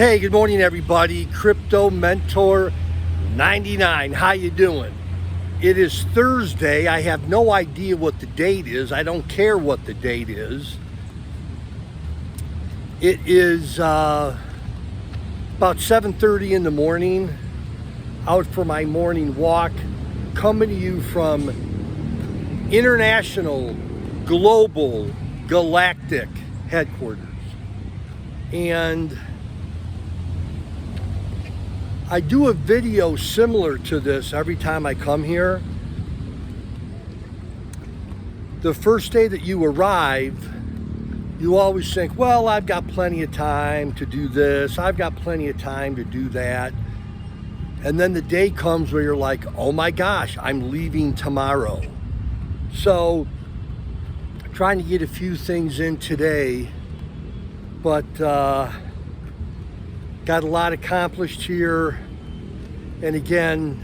Hey, good morning everybody. Crypto Mentor 99. How you doing? It is Thursday. I have no idea what the date is. I don't care what the date is. It is about 7:30 in the morning. Out for my morning walk. Coming to you from international, global, galactic headquarters. And I do a video similar to this every time I come here. The first day that you arrive, you always think, well, I've got plenty of time to do this. I've got plenty of time to do that. And then the day comes where you're like, oh my gosh, I'm leaving tomorrow. So, trying to get a few things in today, but got a lot accomplished here. And again,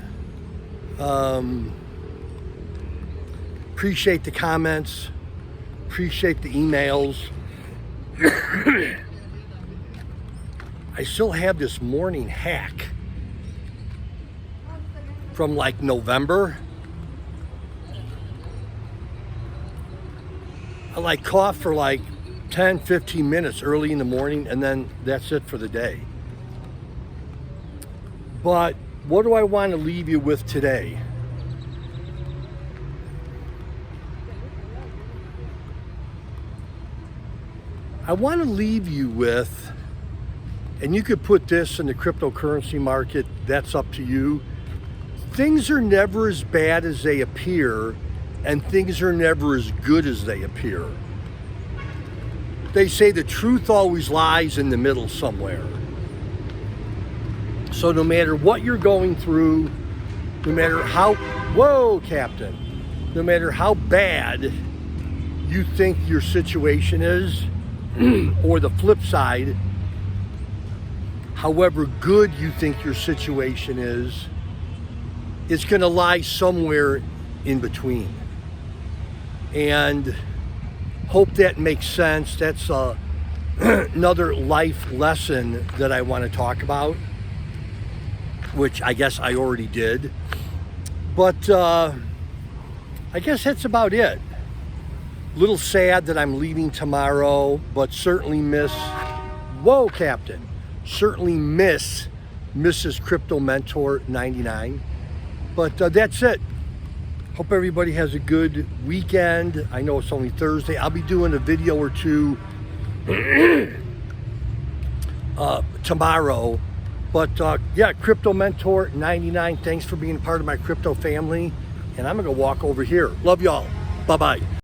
appreciate the comments, appreciate the emails. I still have this morning hack from like November. I like cough for like 10, 15 minutes early in the morning, and then that's it for the day. But what do I want to leave you with today? I want to leave you with, and you could put this in the cryptocurrency market, that's up to you. Things are never as bad as they appear, and things are never as good as they appear. They say the truth always lies in the middle somewhere. So no matter what you're going through, no matter how, whoa, Captain, no matter how bad you think your situation is, or the flip side, however good you think your situation is, it's going to lie somewhere in between. And hope that makes sense. That's another life lesson that I want to talk about, which I guess I already did. But I guess that's about it. Little sad that I'm leaving tomorrow, but certainly miss, whoa, Captain, certainly miss Mrs. Crypto Mentor 99. But that's it. Hope everybody has a good weekend. I know it's only Thursday. I'll be doing a video or two tomorrow. But yeah, Crypto Mentor 99. Thanks for being a part of my crypto family. And I'm going to walk over here. Love y'all. Bye-bye.